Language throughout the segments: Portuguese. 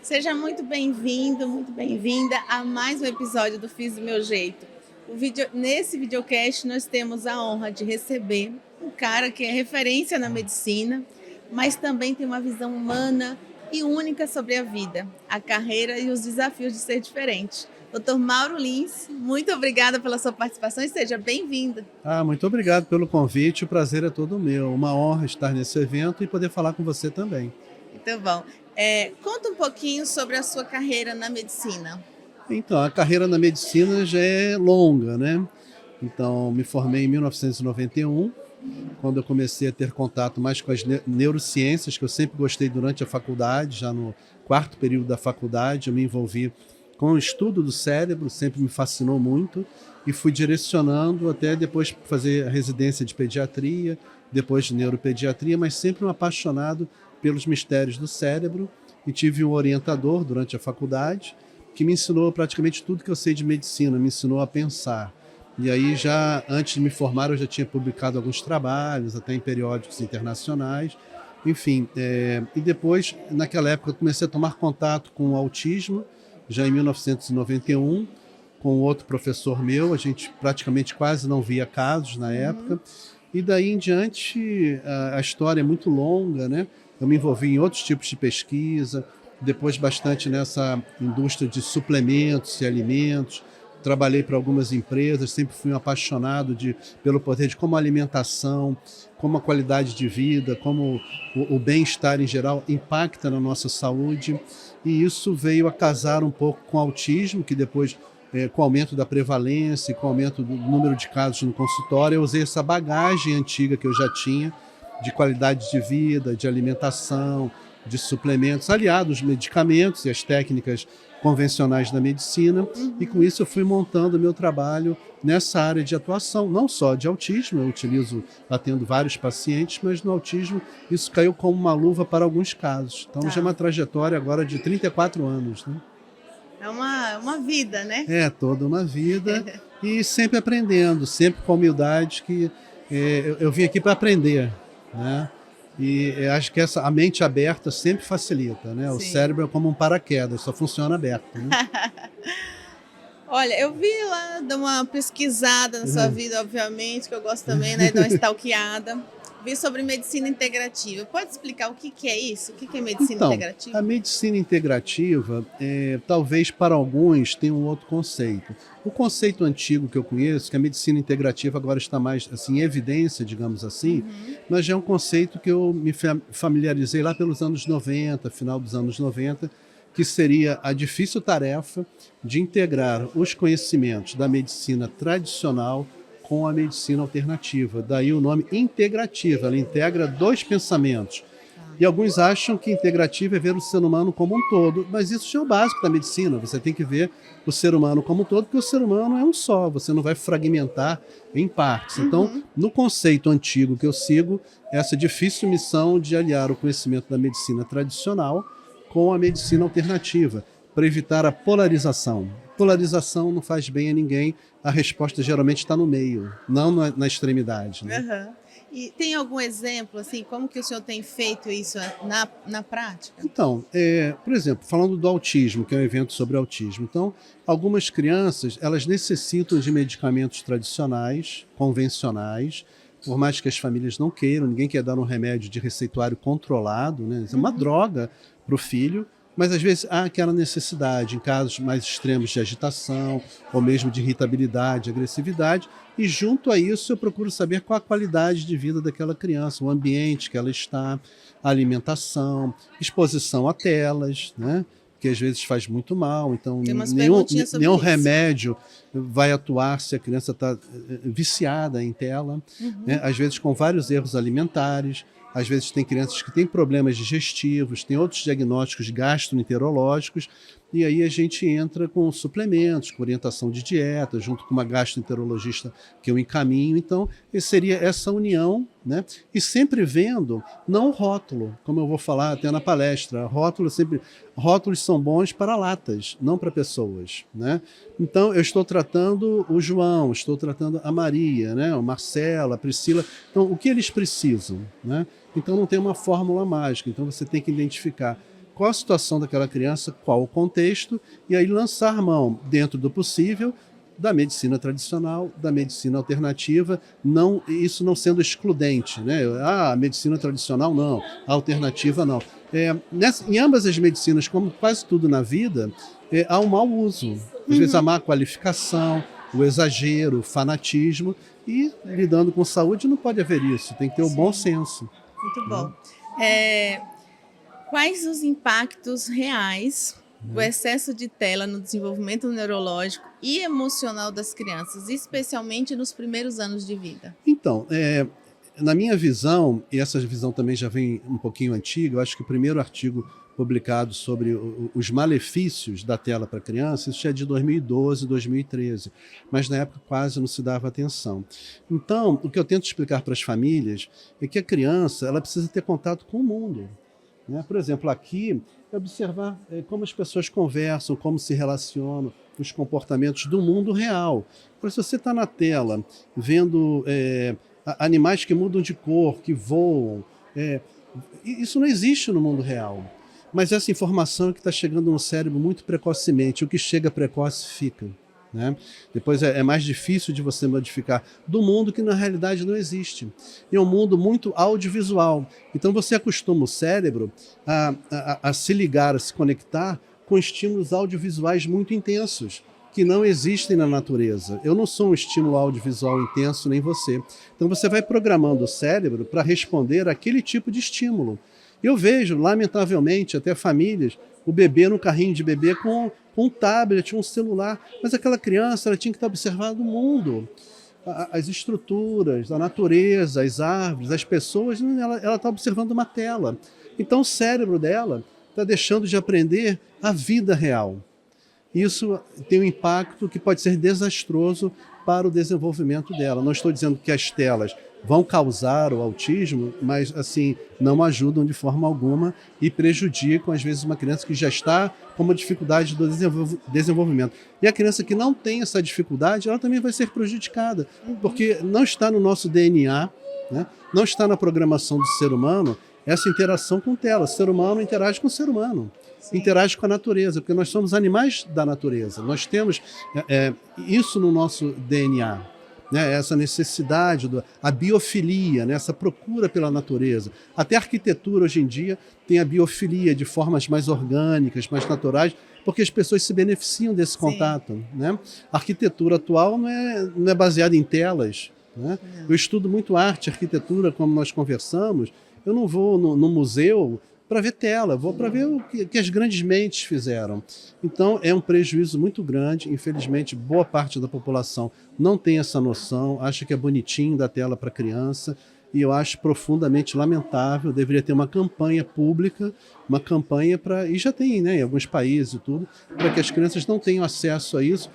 Seja muito bem-vindo, muito bem-vinda a mais um episódio do Fiz do Meu Jeito. Nesse videocast nós temos a honra de receber um cara que é referência na medicina, mas também tem uma visão humana e única sobre a vida, a carreira e os desafios de ser diferente. Dr. Mauro Lins, muito obrigada pela sua participação e seja bem-vindo. Muito obrigado pelo convite, o prazer é todo meu. Uma honra estar nesse evento e poder falar com você também. Muito bom. Conta um pouquinho sobre a sua carreira na medicina. Então, a carreira na medicina já é longa, né? Então, me formei em 1991, quando eu comecei a ter contato mais com as neurociências, que eu sempre gostei durante a faculdade, já no quarto período da faculdade, eu me envolvi com o estudo do cérebro, sempre me fascinou muito, e fui direcionando até depois fazer a residência de pediatria, depois de neuropediatria, mas sempre um apaixonado pelos mistérios do cérebro, e tive um orientador durante a faculdade, que me ensinou praticamente tudo que eu sei de medicina, me ensinou a pensar. E aí, já antes de me formar, eu já tinha publicado alguns trabalhos, até em periódicos internacionais, enfim. E depois, naquela época, eu comecei a tomar contato com o autismo, já em 1991, com outro professor meu, a gente praticamente quase não via casos na época, e daí em diante a história é muito longa, né? Eu me envolvi em outros tipos de pesquisa, depois bastante nessa indústria de suplementos e alimentos, trabalhei para algumas empresas, sempre fui um apaixonado pelo poder de como a alimentação, como a qualidade de vida, como o bem-estar em geral impacta na nossa saúde, e isso veio a casar um pouco com o autismo, que depois, com o aumento da prevalência, com o aumento do número de casos no consultório, eu usei essa bagagem antiga que eu já tinha, de qualidade de vida, de alimentação, de suplementos, aliados aos medicamentos e às técnicas convencionais da medicina, e com isso eu fui montando o meu trabalho nessa área de atuação, não só de autismo, eu atendo vários pacientes, mas no autismo isso caiu como uma luva para alguns casos. Então já é uma trajetória agora de 34 anos. Né? É uma vida, né? É toda uma vida e sempre aprendendo, sempre com a humildade que eu vim aqui para aprender, né? E eu acho que a mente aberta sempre facilita, né? O cérebro é como um paraquedas, só funciona aberto. Né? Olha, eu vi lá, dar uma pesquisada na sua vida, obviamente, que eu gosto também, né? Dar uma stalkeada. Vi sobre medicina integrativa. Pode explicar o que é isso? O que é medicina integrativa? A medicina integrativa, talvez para alguns tenha um outro conceito. O conceito antigo que eu conheço, que a medicina integrativa agora está mais assim, em evidência, digamos assim, mas já é um conceito que eu me familiarizei lá pelos anos 90, final dos anos 90, que seria a difícil tarefa de integrar os conhecimentos da medicina tradicional com a medicina alternativa. Daí o nome integrativa, ela integra dois pensamentos. E alguns acham que integrativa é ver o ser humano como um todo, mas isso já é o básico da medicina, você tem que ver o ser humano como um todo, porque o ser humano é um só, você não vai fragmentar em partes. Então, no conceito antigo que eu sigo, essa difícil missão de aliar o conhecimento da medicina tradicional com a medicina alternativa, para evitar a polarização. Polarização não faz bem a ninguém, a resposta geralmente está no meio, não na extremidade. Né? E tem algum exemplo, assim, como que o senhor tem feito isso na prática? Então, por exemplo, falando do autismo, que é um evento sobre autismo, então, algumas crianças, elas necessitam de medicamentos tradicionais, convencionais, por mais que as famílias não queiram, ninguém quer dar um remédio de receituário controlado, né? É uma droga para o filho, mas às vezes há aquela necessidade, em casos mais extremos de agitação, ou mesmo de irritabilidade, agressividade, e junto a isso eu procuro saber qual a qualidade de vida daquela criança, o ambiente que ela está, a alimentação, exposição a telas, né? Que às vezes faz muito mal, então nenhum remédio vai atuar se a criança está viciada em tela, né? Às vezes com vários erros alimentares, às vezes tem crianças que têm problemas digestivos, tem outros diagnósticos gastroenterológicos, e aí a gente entra com suplementos, com orientação de dieta, junto com uma gastroenterologista que eu encaminho. Então, seria essa união, né? E sempre vendo, não o rótulo, como eu vou falar até na palestra, rótulos são bons para latas, não para pessoas, né? Então, eu estou tratando o João, estou tratando a Maria, né? O Marcelo, a Priscila. Então, o que eles precisam, né? Então, não tem uma fórmula mágica, então você tem que identificar qual a situação daquela criança, qual o contexto, e aí lançar mão, dentro do possível, da medicina tradicional, da medicina alternativa, não, isso não sendo excludente, né? A medicina tradicional não, a alternativa não. Em ambas as medicinas, como quase tudo na vida, há um mau uso. Às vezes a má qualificação, o exagero, o fanatismo, e lidando com saúde não pode haver isso, tem que ter o bom senso. Muito bom. Quais os impactos reais do excesso de tela no desenvolvimento neurológico e emocional das crianças, especialmente nos primeiros anos de vida? Então, na minha visão, e essa visão também já vem um pouquinho antiga, eu acho que o primeiro artigo publicado sobre os malefícios da tela para criança, isso já é de 2012, 2013, mas na época quase não se dava atenção. Então, o que eu tento explicar para as famílias é que a criança ela precisa ter contato com o mundo. Né? Por exemplo, aqui, observar como as pessoas conversam, como se relacionam, os comportamentos do mundo real. Porque se você está na tela vendo animais que mudam de cor, que voam, isso não existe no mundo real. Mas essa informação é que está chegando no cérebro muito precocemente. O que chega precoce fica. Né? Depois é mais difícil de você modificar do mundo que na realidade não existe. É um mundo muito audiovisual. Então você acostuma o cérebro a se ligar, a se conectar com estímulos audiovisuais muito intensos, que não existem na natureza. Eu não sou um estímulo audiovisual intenso, nem você. Então você vai programando o cérebro para responder àquele tipo de estímulo. Eu vejo, lamentavelmente, até famílias, o bebê no carrinho de bebê com um tablet, um celular, mas aquela criança ela tinha que estar observando o mundo, as estruturas, a natureza, as árvores, as pessoas, ela está observando uma tela. Então o cérebro dela está deixando de aprender a vida real. Isso tem um impacto que pode ser desastroso para o desenvolvimento dela. Não estou dizendo que as telas vão causar o autismo, mas assim não ajudam de forma alguma e prejudicam, às vezes, uma criança que já está com uma dificuldade do desenvolvimento. E a criança que não tem essa dificuldade, ela também vai ser prejudicada, porque não está no nosso DNA, né? Não está na programação do ser humano essa interação com tela. O ser humano interage com o ser humano. Sim. Interage com a natureza, porque nós somos animais da natureza. Nós temos isso no nosso DNA. Né, essa necessidade, a biofilia, né, essa procura pela natureza. Até a arquitetura hoje em dia tem a biofilia de formas mais orgânicas, mais naturais, porque as pessoas se beneficiam desse contato. Né? A arquitetura atual não é baseada em telas. Né? Eu estudo muito arte, arquitetura, como nós conversamos. Eu não vou no museu para ver tela, vou para ver o que as grandes mentes fizeram. Então, é um prejuízo muito grande. Infelizmente, boa parte da população não tem essa noção, acha que é bonitinho dar tela para criança, e eu acho profundamente lamentável. Deveria ter uma campanha pública, uma campanha para, e já tem, né, em alguns países e tudo, para que as crianças não tenham acesso a isso.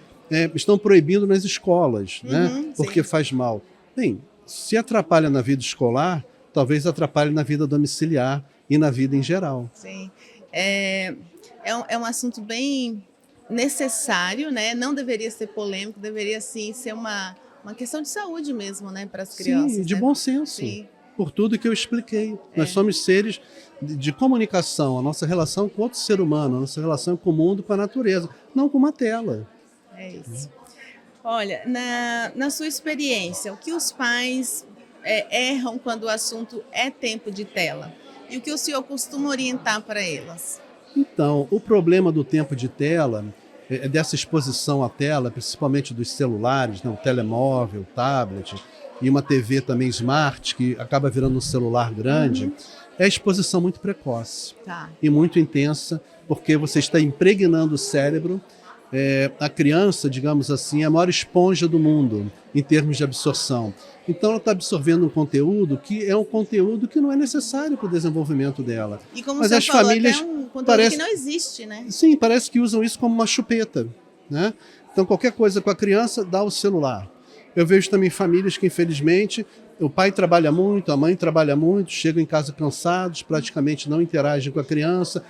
Estão proibindo nas escolas, né, porque faz mal. Bem, se atrapalha na vida escolar, talvez atrapalhe na vida domiciliar, e na vida em geral. Sim. É um assunto bem necessário, né? Não deveria ser polêmico, deveria sim ser uma questão de saúde mesmo, né, para as crianças. Sim, de bom senso. Sim. Por tudo que eu expliquei. Nós somos seres de comunicação, a nossa relação com outro ser humano, a nossa relação com o mundo, com a natureza, não com uma tela. É isso. Olha, na sua experiência, o que os pais erram quando o assunto é tempo de tela? E o que o senhor costuma orientar para elas? Então, o problema do tempo de tela, dessa exposição à tela, principalmente dos celulares, né, o telemóvel, o tablet, e uma TV também smart, que acaba virando um celular grande, é a exposição muito precoce e muito intensa, porque você está impregnando o cérebro. A criança, digamos assim, é a maior esponja do mundo em termos de absorção. Então ela está absorvendo um conteúdo que não é necessário para o desenvolvimento dela. E como mas você as falou, famílias até um conteúdo que não existe, né? Sim, parece que usam isso como uma chupeta, né? Então qualquer coisa com a criança, dá o celular. Eu vejo também famílias que, infelizmente, o pai trabalha muito, a mãe trabalha muito, chegam em casa cansados, praticamente não interagem com a criança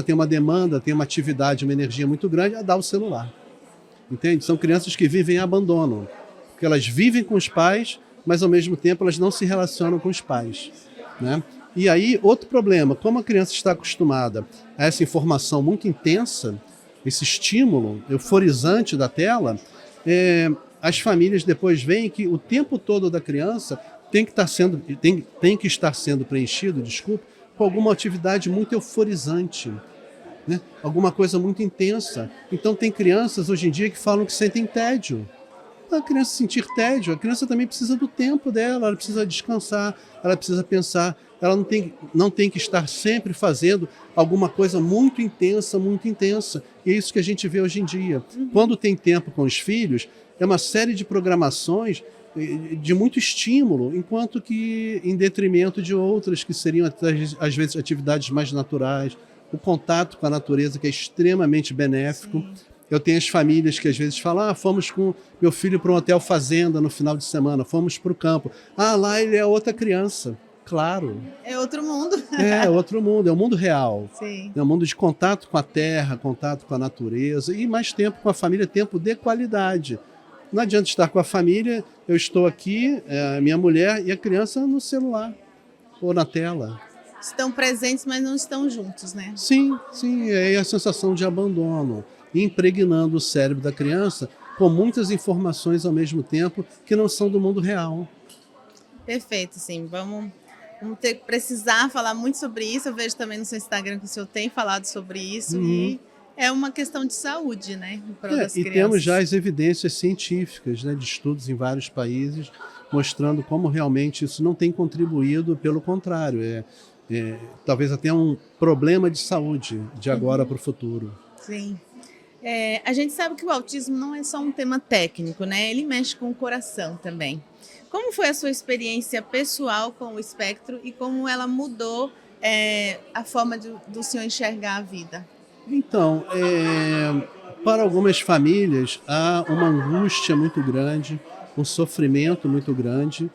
tem uma demanda, tem uma atividade, uma energia muito grande, dá o celular. Entende? São crianças que vivem em abandono, porque elas vivem com os pais, mas ao mesmo tempo elas não se relacionam com os pais. Né? E aí, outro problema, como a criança está acostumada a essa informação muito intensa, esse estímulo euforizante da tela, as famílias depois veem que o tempo todo da criança tem que estar sendo preenchido, desculpa, com alguma atividade muito euforizante, né? Alguma coisa muito intensa. Então tem crianças hoje em dia que falam que sentem tédio. A criança sentir tédio, a criança também precisa do tempo dela, ela precisa descansar, ela precisa pensar, ela não tem que estar sempre fazendo alguma coisa muito intensa, muito intensa. E é isso que a gente vê hoje em dia. Quando tem tempo com os filhos, é uma série de programações de muito estímulo, enquanto que em detrimento de outras que seriam às vezes atividades mais naturais, o contato com a natureza que é extremamente benéfico. Sim. Eu tenho as famílias que às vezes falam, fomos com meu filho para um hotel fazenda no final de semana, fomos para o campo. Lá ele é outra criança. Claro. É outro mundo. É outro mundo, é o mundo real. Sim. É um mundo de contato com a terra, contato com a natureza e mais tempo com a família, tempo de qualidade. Não adianta estar com a família, eu estou aqui, minha mulher e a criança no celular ou na tela. Estão presentes, mas não estão juntos, né? Sim, é a sensação de abandono, impregnando o cérebro da criança com muitas informações ao mesmo tempo que não são do mundo real. Perfeito, sim. Vamos precisar falar muito sobre isso. Eu vejo também no seu Instagram que o senhor tem falado sobre isso e é uma questão de saúde, né? E temos já as evidências científicas, né, de estudos em vários países mostrando como realmente isso não tem contribuído, pelo contrário, talvez até um problema de saúde de agora para o futuro. Sim. A gente sabe que o autismo não é só um tema técnico, né? Ele mexe com o coração também. Como foi a sua experiência pessoal com o espectro e como ela mudou a forma do senhor enxergar a vida? Então, para algumas famílias há uma angústia muito grande, um sofrimento muito grande,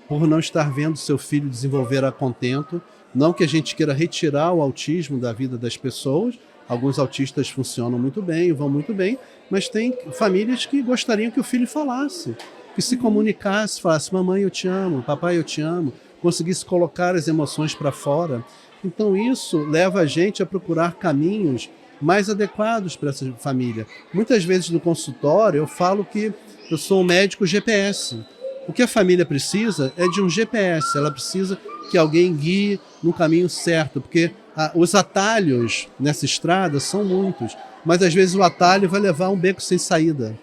por não estar vendo seu filho desenvolver a contento. Não que a gente queira retirar o autismo da vida das pessoas, alguns autistas funcionam muito bem, vão muito bem, mas tem famílias que gostariam que o filho falasse, que se comunicasse, falasse, mamãe eu te amo, papai eu te amo, conseguisse colocar as emoções para fora. Então isso leva a gente a procurar caminhos mais adequados para essa família. Muitas vezes no consultório eu falo que eu sou um médico GPS. O que a família precisa é de um GPS, ela precisa que alguém guie no caminho certo, porque os atalhos nessa estrada são muitos, mas às vezes o atalho vai levar a um beco sem saída,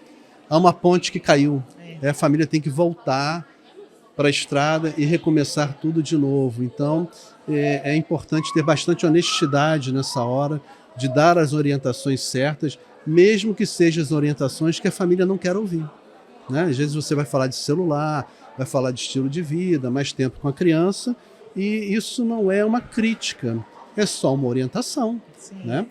a uma ponte que caiu. A família tem que voltar para a estrada e recomeçar tudo de novo. Então, é importante ter bastante honestidade nessa hora, de dar as orientações certas, mesmo que sejam as orientações que a família não quer ouvir, né? Às vezes você vai falar de celular, vai falar de estilo de vida, mais tempo com a criança, e isso não é uma crítica, é só uma orientação, né?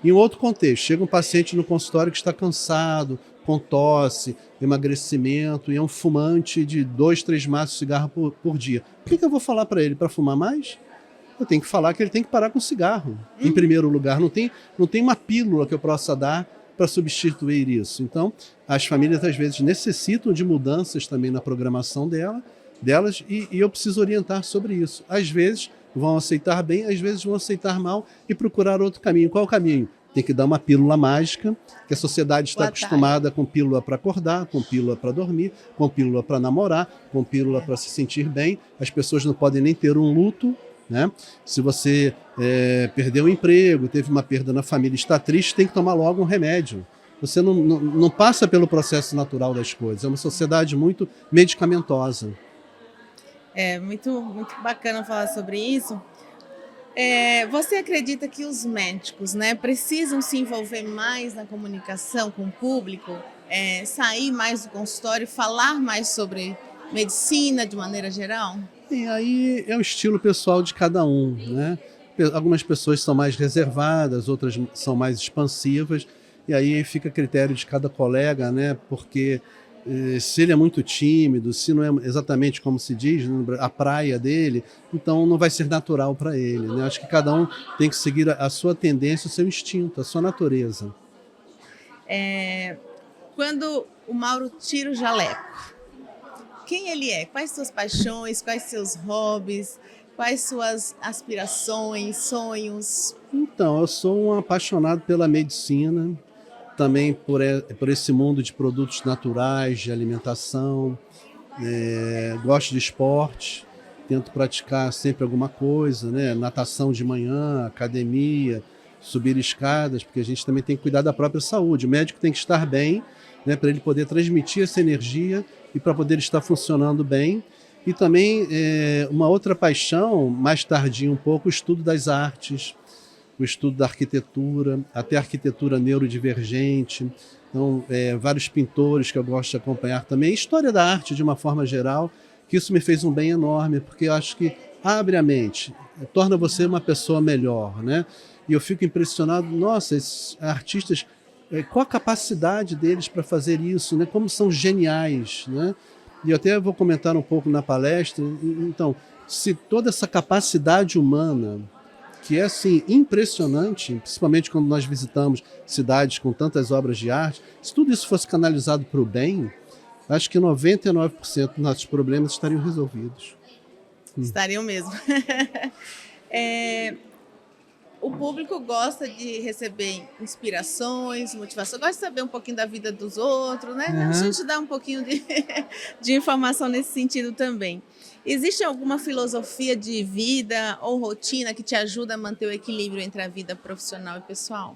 Em outro contexto, chega um paciente no consultório que está cansado, com tosse, emagrecimento, e é um fumante de 2, 3 maços de cigarro por dia. O que eu vou falar para ele? Para fumar mais? Eu tenho que falar que ele tem que parar com o cigarro, em primeiro lugar. Não tem uma pílula que eu possa dar para substituir isso. Então, as famílias às vezes necessitam de mudanças também na programação delas e eu preciso orientar sobre isso. Às vezes vão aceitar bem, às vezes vão aceitar mal e procurar outro caminho. Qual o caminho? Tem que dar uma pílula mágica, que a sociedade está acostumada com pílula para acordar, com pílula para dormir, com pílula para namorar, com pílula para se sentir bem. As pessoas não podem nem ter um luto, né? Se você perdeu o emprego, teve uma perda na família, está triste, tem que tomar logo um remédio. Você não passa pelo processo natural das coisas. É uma sociedade muito medicamentosa. É muito, muito bacana falar sobre isso. Você acredita que os médicos, né, precisam se envolver mais na comunicação com o público, sair mais do consultório, falar mais sobre medicina de maneira geral? E aí é o estilo pessoal de cada um, né? Algumas pessoas são mais reservadas, outras são mais expansivas, e aí fica a critério de cada colega, né? Porque se ele é muito tímido, se não é exatamente como se diz, a praia dele, então não vai ser natural para ele, né? Acho que cada um tem que seguir a sua tendência, o seu instinto, a sua natureza. Quando o Mauro tira o jaleco, quem ele é, quais suas paixões, quais seus hobbies, quais suas aspirações, sonhos. Então, eu sou um apaixonado pela medicina, também por esse mundo de produtos naturais, de alimentação. Gosto de esporte, tento praticar sempre alguma coisa, né? Natação de manhã, academia, subir escadas, porque a gente também tem que cuidar da própria saúde. O médico tem que estar bem, né, para ele poder transmitir essa energia e para poder estar funcionando bem. E também uma outra paixão, mais tardia um pouco, o estudo das artes, o estudo da arquitetura, até arquitetura neurodivergente. Então, vários pintores que eu gosto de acompanhar também. História da arte, de uma forma geral, que isso me fez um bem enorme, porque eu acho que abre a mente, torna você uma pessoa melhor, né? E eu fico impressionado, nossa, esses artistas, qual a capacidade deles para fazer isso, né? Como são geniais, né? E eu até vou comentar um pouco na palestra. Então, se toda essa capacidade humana, que é assim impressionante, principalmente quando nós visitamos cidades com tantas obras de arte, se tudo isso fosse canalizado para o bem, acho que 99% dos nossos problemas estariam resolvidos. Estariam mesmo. O público gosta de receber inspirações, motivação, gosta de saber um pouquinho da vida dos outros, né? A gente dá um pouquinho de informação nesse sentido também. Existe alguma filosofia de vida ou rotina que te ajuda a manter o equilíbrio entre a vida profissional e pessoal?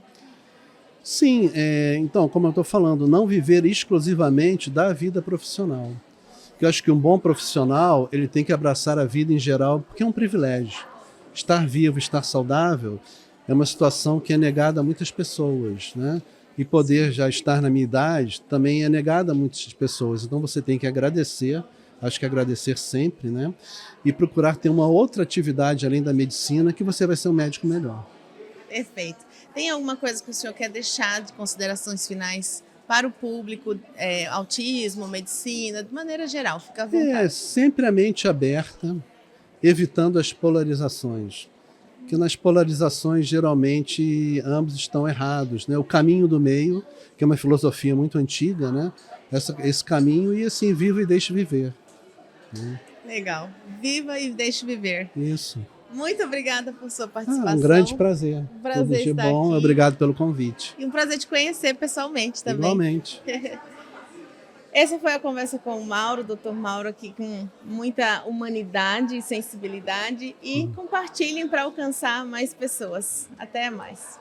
Sim, então, como eu estou falando, não viver exclusivamente da vida profissional. Porque eu acho que um bom profissional, ele tem que abraçar a vida em geral, porque é um privilégio. Estar vivo, estar saudável, é uma situação que é negada a muitas pessoas, né? E poder já estar na minha idade também é negado a muitas pessoas. Então você tem que agradecer, acho que agradecer sempre, né? E procurar ter uma outra atividade além da medicina, que você vai ser um médico melhor. Perfeito. Tem alguma coisa que o senhor quer deixar de considerações finais para o público, autismo, medicina, de maneira geral? Fica à vontade. Sempre a mente aberta, evitando as polarizações. Porque nas polarizações, geralmente, ambos estão errados, né? O caminho do meio, que é uma filosofia muito antiga, né? Esse caminho, e assim, viva e deixe viver. Legal. Viva e deixe viver. Isso. Muito obrigada por sua participação. Um grande prazer. Um prazer Tudo de estar bom. aqui. Obrigado pelo convite. E um prazer te conhecer pessoalmente também. Igualmente. Essa foi a conversa com o Mauro, Dr. Mauro, aqui com muita humanidade e sensibilidade. E compartilhem para alcançar mais pessoas. Até mais.